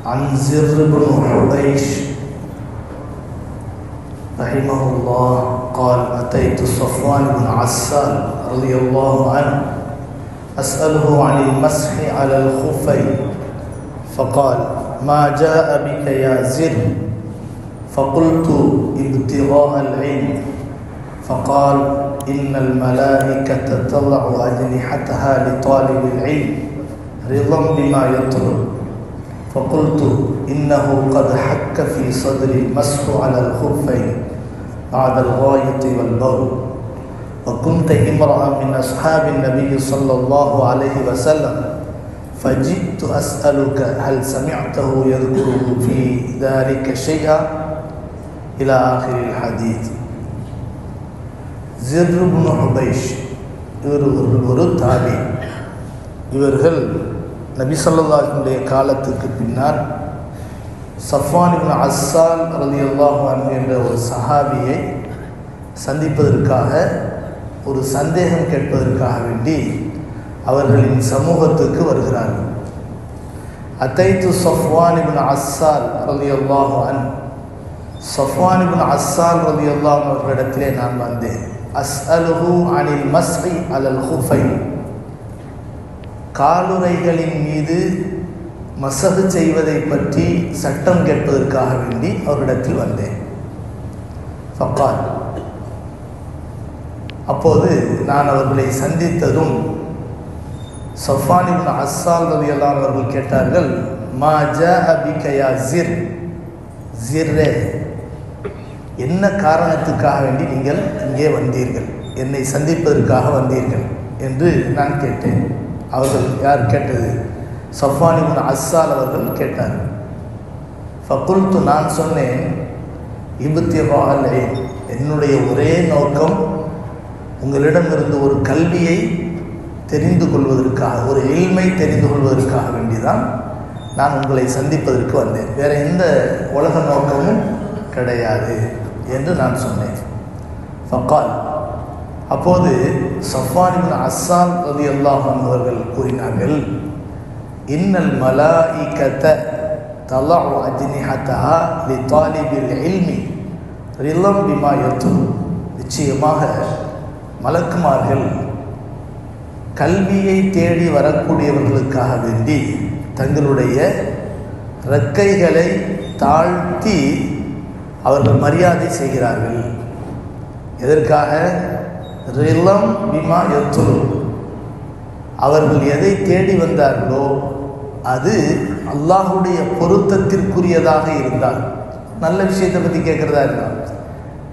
عن زر بن حبيش رحمه الله قال أتيت صفوان بن عسال رضي الله عنه أسأله عن المسح على الخفين فقال ما جاء بك يا زر فقلت ابتغاء العلم فقال إن الملائكة تضع أجنحتها لطالب العلم رضا بما يطلب فقلت إنه قد حك في صدري المسح على الخفين بعد الغاية والبول وكنت امرأ من أصحاب النبي صلى الله عليه وسلم فجئت أسألك هل سمعته يذكره في ذلك شيئا إلى آخر الحديث. زر بن حبيش ஒரு தாபி. இவர்கள் நபி ஸல்லல்லாஹு அலைஹி வஸல்லம் காலத்துக்கு பின்னால் சஃப்வான் இப்னு அஸ்ஸால் ரலியல்லாஹு அன்ஹு என்ற ஒரு சஹாபியை சந்திப்பதற்காக, ஒரு சந்தேகம் கேட்பதற்காக வேண்டி அவர்களின் சமூகத்துக்கு வருகிறார்கள். அத்தைத்து சஃப்வான் இப்னு அஸ்ஸால் ரலியல்லாஹு அன்ஹு, சஃப்வான் இப்னு அஸ்ஸால் ரலியல்லாஹு அன்ஹு அவர்களிடத்திலே நான் வந்தேன். அஸ்அலுஹு அனில் மஸ்ஹி அலல் குஃபைன், காலுறைகளின் மீது மசகு செய்வதை பற்றி சட்டம் கேட்பதற்காக வேண்டி அவரிடத்தில் வந்தேன். ஃபக்கால், அப்போது நான் அவர்களை சந்தித்ததும் சஃப்வான் இப்னு அஸ்ஸால் ரலியல்லாஹு அன்ஹு அவர்கள் கேட்டார்கள், மா ஜாஅ பிக யா ஜிர், ஜிர்ரே, என்ன காரணத்துக்காக வேண்டி நீங்கள் இங்கே வந்தீர்கள், என்னை சந்திப்பதற்காக வந்தீர்கள் என்று நான் கேட்டேன். அவர்கள் யார் கேட்டது? சஃப்வான் இப்னு அஸ்ஸால் அவர்கள் கேட்டார்கள். ஃபகுல்து, நான் சொன்னேன், இப்திகாஅல் இல்ம், என்னுடைய ஒரே நோக்கம் உங்களிடமிருந்து ஒரு கல்வியை தெரிந்து கொள்வதற்காக, ஒரு இல்மை தெரிந்து கொள்வதற்காக வேண்டிதான் நான் உங்களை சந்திப்பதற்கு வந்தேன், வேறு எந்த உலக நோக்கமும் கிடையாது என்று நான் சொன்னேன். ஃபக்கால், அப்போது சஃப்வான் இப்னு அஸ்ஸால் ரலியல்லாஹு அன்ஹு அவர்கள் கூறினார்கள், இன்னல் மலாயிகத தலஉ அஜ்னிஹதஹா லிதாலிபில் இல்மி ரிலம் பிமா யத்லு, நிச்சயமாக மலக்குமார்கள் கல்வியை தேடி வரக்கூடியவர்களுக்காக வேண்டி தங்களுடைய இறக்கைகளை தாழ்த்தி அவர்கள் மரியாதை செய்கிறார்கள். எதற்காக? ரிலம் பிமா யத்லு, அவர்கள் எதை தேடி வந்தார்களோ அது அல்லாஹுடைய பொருத்தத்திற்குரியதாக இருந்தால், நல்ல விஷயத்தை பற்றி கேட்குறதா இருந்தால்,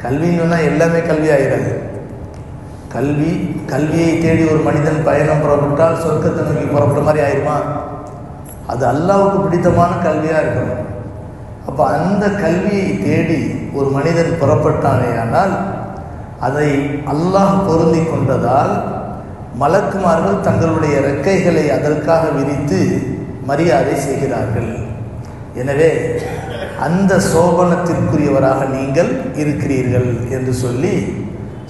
கல்வின்னா எல்லாமே கல்வி ஆகிறாது. கல்வியை தேடி ஒரு மனிதன் பயணம் புறப்பட்டால் சொர்க்கத்தை நோக்கி புறப்படுற மாதிரி ஆயிடுமா? அது அல்லாஹ்வுக்கு பிடித்தமான கல்வியாக இருக்கணும். அப்போ அந்த கல்வியை தேடி ஒரு மனிதன் புறப்பட்டானே ஆனால் அதை அல்லாஹ் பொருந்தி கொண்டதால் மலக்குமார்கள் தங்களுடைய இறக்கைகளை அதற்காக விரித்து மரியாதை செய்கிறார்கள். எனவே அந்த சோபனத்திற்குரியவராக நீங்கள் இருக்கிறீர்கள் என்று சொல்லி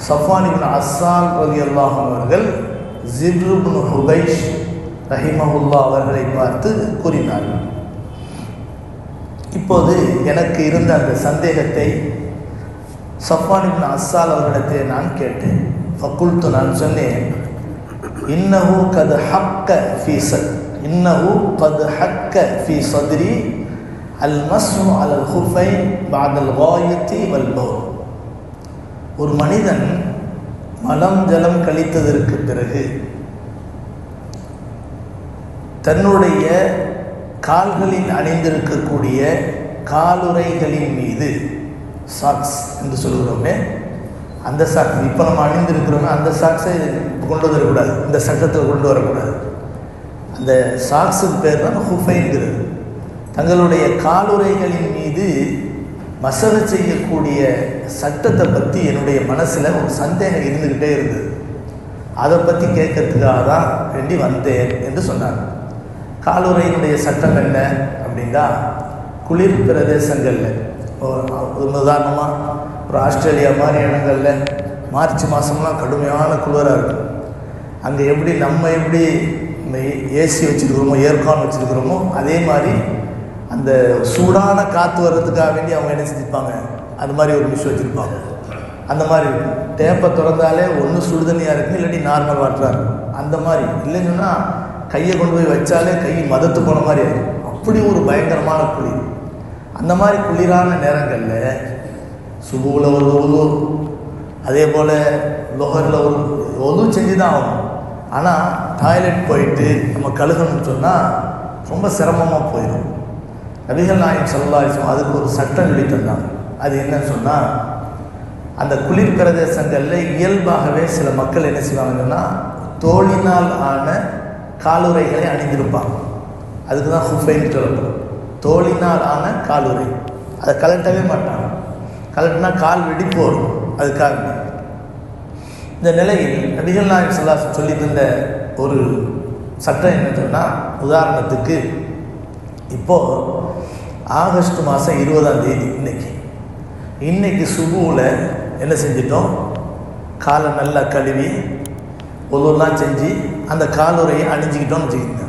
சஃப்வான் இப்னு அஸ்ஸால் ரலியல்லாஹு அன்ஹு அவர்கள் ஜிர் இப்னு ஹுபைஷ் ரஹிமஹுல்லாஹ் அவர்களை பார்த்து கூறினார்கள். இப்போது எனக்கு இருந்த அந்த சந்தேகத்தை சஃப்வான் இப்னு அஸ்ஸால் அவர்களிடத்தை நான் கேட்டேன். ஃபகுல்து, நான் சொன்னேன், இன்னஹு கத் ஹக்க ஃபீ சத்ரி அல் மஸ்ஹு அலல் குஃபைன் பஅதல் காயத்தி வல் பௌல். ஒரு மனிதன் மலம் ஜலம் கழித்ததற்கு பிறகு தன்னுடைய கால்களில் அணிந்திருக்கக்கூடிய காலுறைகளின் மீது, சாக்ஸ் என்று சொல்கிறோமே, அந்த சாக்ஸ் இப்போ நம்ம அணிந்திருக்கிறோமே அந்த சாக்ஸை கொண்டு வரக்கூடாது, இந்த சட்டத்தில் கொண்டு வரக்கூடாது. அந்த சாக்ஸுக்கு பேர் தான் ஹுஃபைன்கிறது. தங்களுடைய காலுறைகளின் மீது மசகு செய்யக்கூடிய சட்டத்தை பற்றி என்னுடைய மனசில் ஒரு சந்தேகம் இருந்துக்கிட்டே இருந்தது. அதை பற்றி கேட்கறதுக்காக தான் வேண்டி வந்தேன் என்று சொன்னாங்க. காலுறையினுடைய சட்டம் என்ன அப்படின்னா, குளிர் பிரதேசங்களில், உதாரணமாக ஒரு ஆஸ்திரேலியா மாதிரி இடங்களில் மார்ச் மாதம்லாம் கடுமையான குளிராக இருக்கும். அங்கே எப்படி நம்ம எப்படி ஏசி வச்சுருக்கிறோமோ, ஏர்கான் வச்சுருக்கிறோமோ, அதே மாதிரி அந்த சூடான காற்று வர்றதுக்காக வேண்டி அவங்க என்ன செஞ்சுருப்பாங்க, அது மாதிரி ஒரு மிஷ் வச்சுருப்பாங்க. அந்த மாதிரி இருக்கும். டேப்பை திறந்தாலே ஒன்று சுடுதண்ணியாக இருக்கும், இல்லாட்டி நார்மல் வாட்டராக இருக்கும். அந்த மாதிரி இல்லைன்னா கையை கொண்டு போய் வச்சாலே கை மதத்து போன மாதிரி ஆகும். அப்படி ஒரு பயங்கரமான குளிர். அந்த மாதிரி குளிரான நேரங்களில் சுபுவில் ஒரு ஒது, அதே போல் லொஹரில் ஒரு ஒது செஞ்சு தான் ஆகணும். ஆனால் டாய்லெட் போயிட்டு நம்ம கழுகணும்னு சொன்னால் ரொம்ப சிரமமாக போயிடும். நபிகள் நாயகம் ஸல்லல்லாஹு அலைஹி வஸல்லம் அதுக்கு ஒரு சட்டம் சொல்லி தந்தாங்க. அது என்னன்னு சொன்னால், அந்த குளிர் பிரதேசங்களில் இயல்பாகவே சில மக்கள் என்ன செய்வாங்கன்னா தோளினால் ஆன காலுறைகளை அணிந்திருப்பாங்க. அதுக்கு தான் ஹுஃபைன்னு சொல்லப்படும். தோளினால் ஆன காலுறை, அதை கலட்டவே மாட்டாங்க. கலட்டினா கால் வெடிப்பு வரும். அதுக்காக இந்த நிலையில் நபிகள் நாயகம் ஸல்லல்லாஹு அலைஹி வஸல்லம் சொல்லி தந்த ஒரு சட்டம் என்ன சொன்னால், உதாரணத்துக்கு இப்போது ஆகஸ்ட் மாதம் 20ஆம் தேதி இன்னைக்கு சுபுவில் என்ன செஞ்சிட்டோம், காலை நல்லா கழுவி ஒவ்வொருலாம் செஞ்சு அந்த காலுறையை அணிஞ்சிக்கிட்டோம்னு வச்சுக்கிங்க.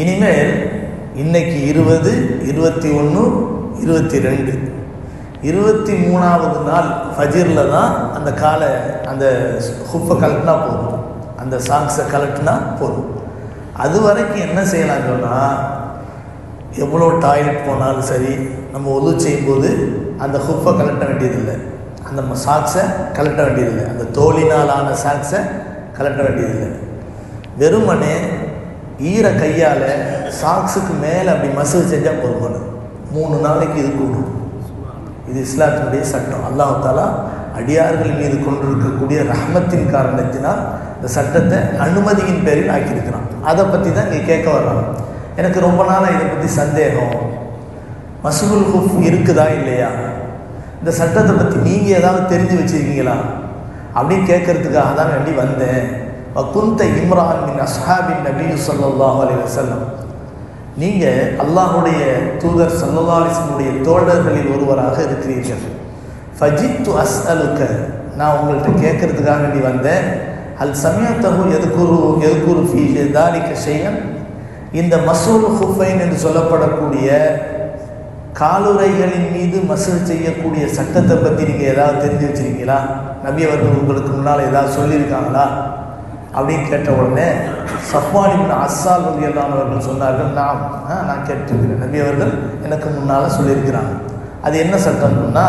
இனிமேல் இன்னைக்கு 20, 21, 22, 23ஆவது நாள் ஃபஜ்ரில் தான் அந்த காலை அந்த ஹுஃபை கலட்டினா போதும், அந்த சாக்ஸை கலட்டினா போதும். அது வரைக்கும் என்ன செய்யலாம் சொன்னால், எவ்வளோ டாய்லெட் போனாலும் சரி, நம்ம ஒது செய்யும்போது அந்த ஹுஃபை கலட்ட வேண்டியதில்லை, அந்த சாக்ஸை கலட்ட வேண்டியதில்லை, அந்த தோலினாலான சாக்ஸை கலட்ட வேண்டியதில்லை. வெறுமனே ஈர கையால் சாக்ஸுக்கு மேலே அப்படி மசூல் செஞ்சால் போதுமானது. 3 நாளைக்கு இது கூடும். இது இஸ்லாத்தினுடைய சட்டம். அல்லாஹ் தஆலா அடியார்கள் மீது கொண்டிருக்கக்கூடிய ரஹ்மத்தின் காரணத்தினால் இந்த சட்டத்தை அனுமதியின் பேரில் ஆக்கியிருக்கிறான். அதை பற்றி தான் இங்கே கேட்க வர்றாங்க. எனக்கு ரொம்ப நாளாக இதை பற்றி சந்தேகம், மஸ்ஹுல் ஹுஃப் இருக்குதா இல்லையா, இந்த சட்டத்தை பற்றி நீங்கள் ஏதாவது தெரிஞ்சு வச்சுருக்கீங்களா அப்படின்னு கேட்கறதுக்காக தான் வேண்டி வந்தேன். குந்த இம்ரான் மின் அஸ்ஹாபின் நபி ஸல்லல்லாஹு அலைஹி வஸல்லம், நீங்கள் அல்லாஹுடைய தூதர் ஸல்லல்லாஹு அலைஹி வஸல்லம் தோழர்களில் ஒருவராக இருக்கிறீர்கள். ஃபஜித்து அஸ்அலுக, நான் உங்கள்கிட்ட கேட்கறதுக்காக வேண்டி வந்தேன். அல் சமிஅத்தஹு யذ்குரு ஃபீ ذلك ஷைஅன், இந்த மஸ்ஹுல் ஹுஃபைன் என்று சொல்லப்படக்கூடிய காலுறைகளின் மீது மசூல் செய்யக்கூடிய சட்டத்தை பற்றி நீங்கள் ஏதாவது தெரிஞ்சு வச்சுருக்கீங்களா, நபி அவர்கள் உங்களுக்கு முன்னால் ஏதாவது சொல்லியிருக்காங்களா அப்படின்னு கேட்ட உடனே ஸஃப்வான் இப்னு அஸ்ஸால் ரலியல்லாஹு அன்ஹு அவர்கள் சொன்னார்கள், நான் கேட்டிருக்கிறேன், நபி அவர்கள் எனக்கு முன்னால் சொல்லியிருக்கிறாங்க. அது என்ன சட்டம்னா,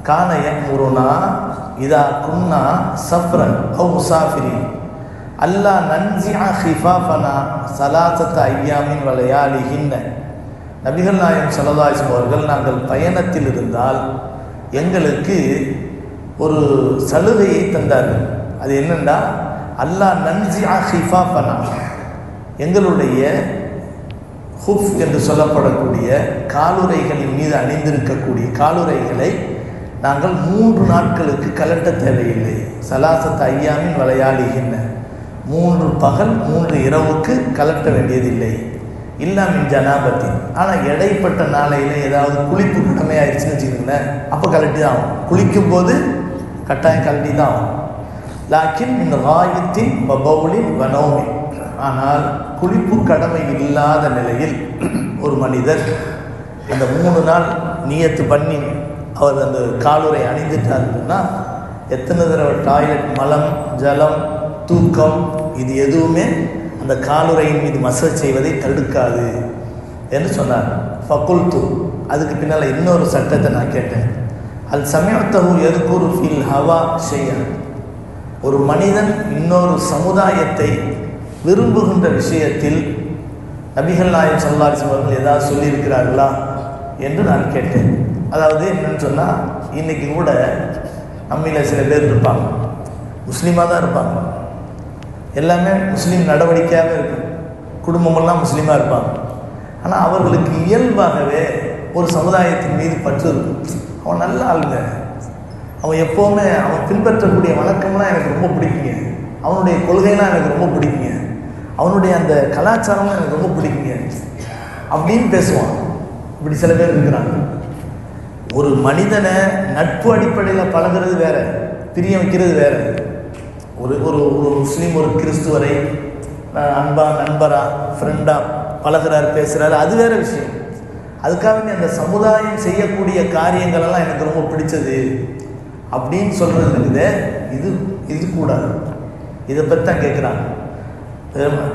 கான யமுருனா இதா குன்னா சஃப்ரன் அவ் முசாஃபிரின் அல்லா நன்சிஅ ஹிஃபாஃபனா ஸலாஸத ஐயாமின் வ லயாலிஹின்ன. நபிகள் நாயகம் ஸல்லல்லாஹு அலைஹி வஸல்லம் அவர்கள் நாங்கள் பயணத்தில் இருந்தால் எங்களுக்கு ஒரு சலுகையை தந்தார்கள். அது என்னென்னா, அல்லா நன்சிஅ ஹிஃபாஃபனா, எங்களுடைய ஹுஃப் என்று சொல்லப்படக்கூடிய காலுறைகளின் மீது அணிந்திருக்கக்கூடிய காலுறைகளை நாங்கள் 3 நாட்களுக்கு கலட்ட தேவையில்லை. ஸலாஸத ஐயாமின் வ லயாலிஹின்ன, 3 பகல் 3 இரவுக்கு கலட்ட வேண்டியதில்லை. இல்லாமின் ஜனாபத்தி, ஆனால் இடைப்பட்ட நாளையில் ஏதாவது குளிப்பு கடமையாயிருச்சுன்னு வச்சுக்கோங்களேன், அப்போ கலட்டி தான் ஆகும். குளிக்கும் போது கட்டாயம் கலட்டி தான் ஆகும். லாக்கின் இந்த வாயத்தின் பபவுலின் வனோமின், ஆனால் குளிப்பு கடமை இல்லாத நிலையில் ஒரு மனிதர் அந்த 3 நாள் நியத்து பண்ணி அவர் அந்த காலுறை அணிந்துட்டாருன்னா எத்தனை தடவை டாய்லெட், மலம், ஜலம், தூக்கம், இது எதுவுமே அந்த காலுறையின் மீது மசூல் செய்வதை தடுக்காது என்று சொன்னார். ஃபகுல்து, அதுக்கு பின்னால் இன்னொரு சட்டத்தை நான் கேட்டேன். அல் சமிஅத்தஹு யذ்குரு ஃபில் ஹவா ஷைஅன், ஒரு மனிதன் இன்னொரு சமுதாயத்தை விரும்புகின்ற விஷயத்தில் நபிகள் நாயகம் ஸல்லல்லாஹு அலைஹி வஸல்லம் அவர்கள் ஏதாவது சொல்லியிருக்கிறார்களா என்று நான் கேட்டேன். அதாவது என்னன்னு சொன்னால், இன்றைக்கி கூட நம்மள சில பேர் இருப்பாங்க, முஸ்லீமாக தான் இருப்பாங்க, எல்லாமே முஸ்லீம் நடவடிக்கையாக இருக்கும், குடும்பமெல்லாம் முஸ்லீமாக இருப்பாங்க. ஆனால் அவர்களுக்கு இயல்பாகவே ஒரு சமுதாயத்தின் மீது பற்று இருக்கும். அவன் நல்ல ஆளுங்க, அவன் எப்போவுமே அவன் பின்பற்றக்கூடிய வழக்கம்லாம் எனக்கு ரொம்ப பிடிக்குங்க, அவனுடைய கொள்கைலாம் எனக்கு ரொம்ப பிடிக்குங்க, அவனுடைய அந்த கலாச்சாரம்லாம் எனக்கு ரொம்ப பிடிக்குங்க அப்படின்னு பேசுவான். இப்படி சில பேர் இருக்கிறாங்க. ஒரு மனிதனை நட்பு அடிப்படையில் பழகிறது வேற, பிரியம் வைக்கிறது வேற. ஒரு ஒரு ஒரு முஸ்லீம் ஒரு கிறிஸ்துவரை நண்பரா ஃப்ரெண்டாக பழகிறார், பேசுகிறாரு, அது வேறு விஷயம். அதுக்காக நீ அந்த சமுதாயம் செய்யக்கூடிய காரியங்களெல்லாம் எனக்கு ரொம்ப பிடிச்சது அப்படின்னு சொல்கிறது இருக்குதே, இது கூடாது. இதை பற்றி தான் கேட்குறாங்க.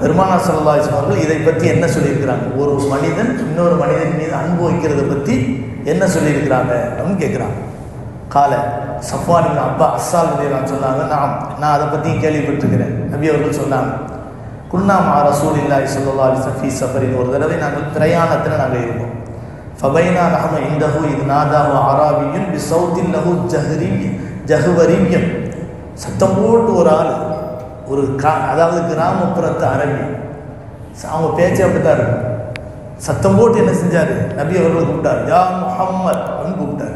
பெருமானார் ஸல்லல்லாஹு அலைஹி வஸல்லம் அவர்கள் இதை பற்றி என்ன சொல்லியிருக்கிறாங்க, ஒரு மனிதன் இன்னொரு மனிதன் மீது அன்பு வைக்கிறத பற்றி என்ன சொல்லியிருக்கிறாங்க அப்படின்னு கேட்குறாங்க. காலை சஃப்வான் இப்னு அஸ்ஸால் ரலியல்லாஹு சொன்னாங்க, நான் அதை பற்றியும் கேள்விப்பட்டிருக்கிறேன். நபி அவர்கள் சொன்னாங்க, குன்னா மா ரசூலில்லாஹி ஸல்லல்லாஹு அலைஹி வஸல்லம் ஃபீ ஸஃபரின், ஒரு தடவை நாங்கள் பிரயாணத்தில் நாங்கள் இருந்தோம். ஃபபைனா நஹ்னு இந்தஹு இத் நாதாஹு அராபிய்யுன் பிஸௌத்தின் லஹு ஜஹ்வரிய்யம், சத்தம் போட்டு ஒரு ஆள், அதாவது கிராமப்புறத்து அரபி, அவங்க பேச்சு அப்படி தான் இருக்கும். சத்தம் போட்டு என்ன செஞ்சார், நபி அவர்களை கூப்பிட்டார். யா முஹம்மத் அப்படின்னு கூப்பிட்டார்.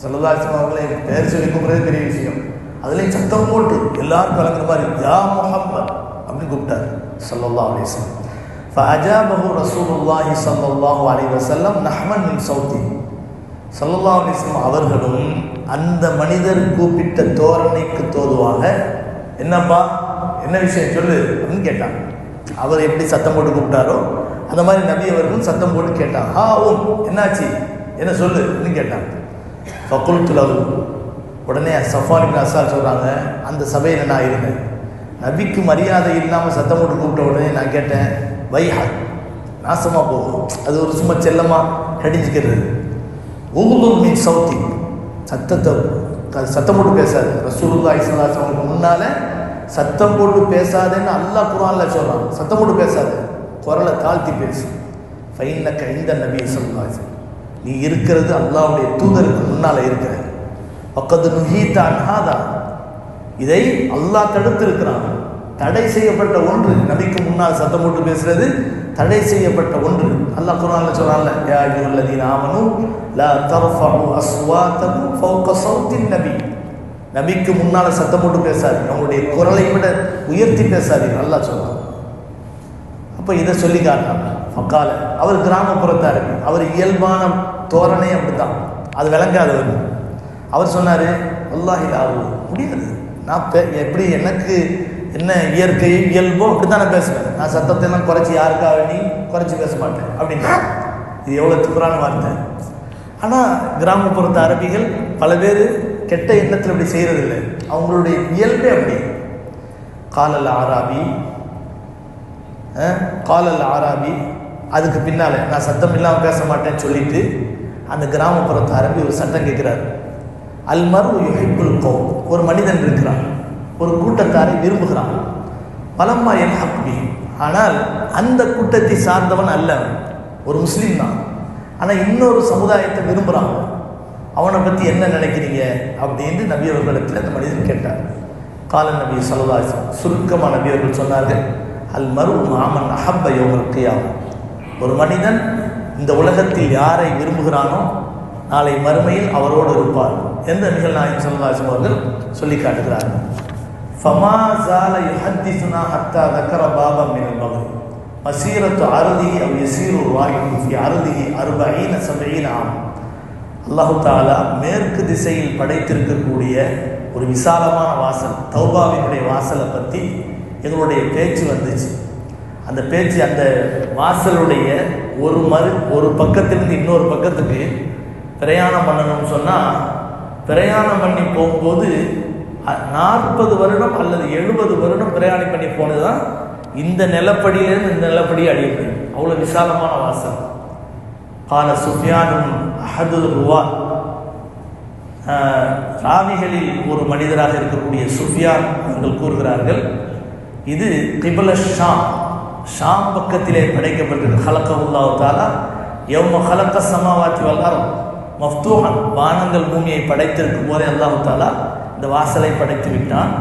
ஸல்லல்லாஹு அலைஹி வஸல்லம் அவர்களை பேர் சொல்லி கூப்பிட்றது பெரிய விஷயம். அதுலேயும் சத்தம் போட்டு எல்லாரும் கலங்குற மாதிரி யா முஹம்மத் அப்படின்னு கூப்பிட்டார் ஸல்லல்லாஹு அலைஹி வஸல்லம். ஃபஅஜாபஹு ரசூலுல்லாஹி ஸல்லல்லாஹு அலைஹி வஸல்லம் நஹ்மன் மின் ஸௌத்தி. ஸல்லல்லாஹு அலைஹி வஸல்லம் அவர்களும் அந்த மனிதர் கூப்பிட்ட தோரணைக்கு தோதுவாக, என்னப்பா என்ன விஷயம் சொல்லு அப்படின்னு கேட்டாங்க. அவர் எப்படி சத்தம் போட்டு கூப்பிட்டாரோ அந்த மாதிரி நபி அவர்களும் சத்தம் போட்டு கேட்டாங்க. என்னாச்சு, என்ன சொல்லு அப்படின்னு கேட்டாங்க. ஃபகுல்து லஹு, உடனே சஃப்வான் இப்னு அஸ்ஸால் சொல்கிறாங்க, அந்த சபையில் நான் இருந்தேன். நபிக்கு மரியாதை இல்லாமல் சத்தம் போட்டு கூப்பிட்ட உடனே நான் கேட்டேன், வைஹா, நாசமாக போகும். அது ஒரு சும்மா செல்லமாக கடிஞ்சிக்கிறது. உகுதுல் மின் ஸௌத்தி, சத்தம் போட்டு பேசாது. ரசூலுல்லாஹி ஸல்லல்லாஹு அலைஹி வஸல்லம் முன்னால் சத்தம் போட்டு பேசாதேன்னு அல்லாஹ் குர்ஆனில் சொல்கிறான். சத்தம் போட்டு பேசாது, குரலை தாழ்த்தி பேசு. ஃபைன்னக இந்த நபி ஸல்லல்லாஹு அலைஹி வஸல்லம், நீ இருக்கிறது அல்லாஹ்வுடைய தூதருக்கு முன்னால் இருக்கிற. வக்கது நுஹீத அன் ஹாதா, இதை அல்லாஹ் தடுத்திருக்கிறான். தடை செய்யப்பட்ட ஒன்று, நபிக்கு முன்னால் சத்தம் போட்டு பேசுறது தடை செய்யப்பட்ட ஒன்று. அல்லாஹ் குர்ஆனில் சொல்றான்ல, யா அய்யுஹல்லதீன ஆமனூ லா தர்ஃபஉ அஸ்வாத்தகும் ஃபௌக ஸௌத்தின் நபி, நபிக்கு முன்னால் சத்தம் போட்டு பேசாதீங்க, அவங்களுடைய குரலை விட உயர்த்தி பேசாதீங்க அல்லாஹ் சொல்றான். அப்போ இதை சொல்லி காட்டினாங்க. ஃபக்கால, அவர் கிராமப்புறத்தா இருக்கு, அவர் இயல்பான தோரணை அப்படித்தான், அது விளங்காதவர். அவர் சொன்னார், வல்லாஹி லா முடியாது, நான் எப்படி எனக்கு என்ன இயற்கை இயல்போ அப்படி தான் நான் பேசுவேன், நான் சத்தத்தை எல்லாம் குறைச்சி யாருக்காக நீ குறைச்சி பேச மாட்டேன் அப்படின்னு. இது எவ்வளோ துப்புரான வார்த்தை. ஆனால் கிராமப்புறத்து அரபிகள் பல பேர் கெட்ட எண்ணத்தில் இப்படி செய்கிறதில்லை, அவங்களுடைய இயல்பே அப்படி. காலல் ஆராபி, அதுக்கு பின்னால் நான் சத்தம் இல்லாமல் பேச மாட்டேன்னு சொல்லிட்டு அந்த கிராமப்புறத்து அரபி ஒரு சட்டம் கேட்குறாரு. அல்மரு யுஹிப்புல் கௌம், ஒரு மனிதன் இருக்கிறான், ஒரு கூட்டத்தாரை விரும்புகிறான். பலம்மா என் ஹக்பி, ஆனால் அந்த கூட்டத்தை சார்ந்தவன் அல்ல, ஒரு முஸ்லீம் தான், ஆனால் இன்னொரு சமுதாயத்தை விரும்புகிறான். அவனை பற்றி என்ன நினைக்கிறீங்க அப்படின்னு நபி அவர்களிடத்தில் அந்த மனிதன் கேட்டார். கால நபி ஸல்லல்லாஹு அலைஹி வஸல்லம், சுருக்கமாக நபி அவர்கள் சொன்னார்கள், அல் மரு மாமன் அஹப்ப யௌமல் கியாமah, ஒரு மனிதன் இந்த உலகத்தில் யாரை விரும்புகிறானோ நாளை மறுமையில் அவரோடு இருப்பார் என்று நபிகள் நாயகம் ஸல்லல்லாஹு அலைஹி வஸல்லம் அவர்கள் சொல்லி காட்டுகிறார்கள். ஃபமா ஸால யுஹத்திஸுனா ஹத்தா ذكر بابا من البغي مسيرة عرضه أو يسير الراكب في عرضه 40-70 عام. அல்லாஹு தஆலா மேற்கு திசையில் படைத்திருக்கக்கூடிய ஒரு விசாலமான வாசல், தௌபாவினுடைய வாசலை பற்றி எங்களுடைய பேச்சு வந்துச்சு. அந்த பேச்சு, அந்த வாசலுடைய ஒரு பக்கத்திலிருந்து இன்னொரு பக்கத்துக்கு பிரயாணம் பண்ணணும்னு சொன்னால், பிரயாணம் பண்ணி போகும்போது 40 வருடம் அல்லது 70 வருடம் பிரயாணம் பண்ணி போனது தான் இந்த நிலப்படியிலேருந்து இந்த நிலப்படி அடிய முடியும். அவ்வளோ விசாலமான வாசல். கால சுஃபியானும் அஹதுல் ருவா, ராவிகளில் ஒரு மனிதராக இருக்கக்கூடிய சுஃபியான் அவர்கள் கூறுகிறார்கள், இது கிபல ஷாம் பக்கத்திலே படைக்கப்பட்டது. ஹலக்கஹுல்லாஹு தஆலா யௌம ஹலக்க ஸமாவாத்தி வல் அர்த் மஃப்தூஹன், வானங்கள் பூமியை படைத்திருக்கும் போதே அல்லாஹு தஆலா இந்த வாசலை படைத்து விட்டான்.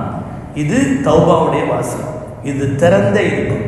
இது தௌபாவுடைய வாசல், இது திறந்தே இருக்கும்.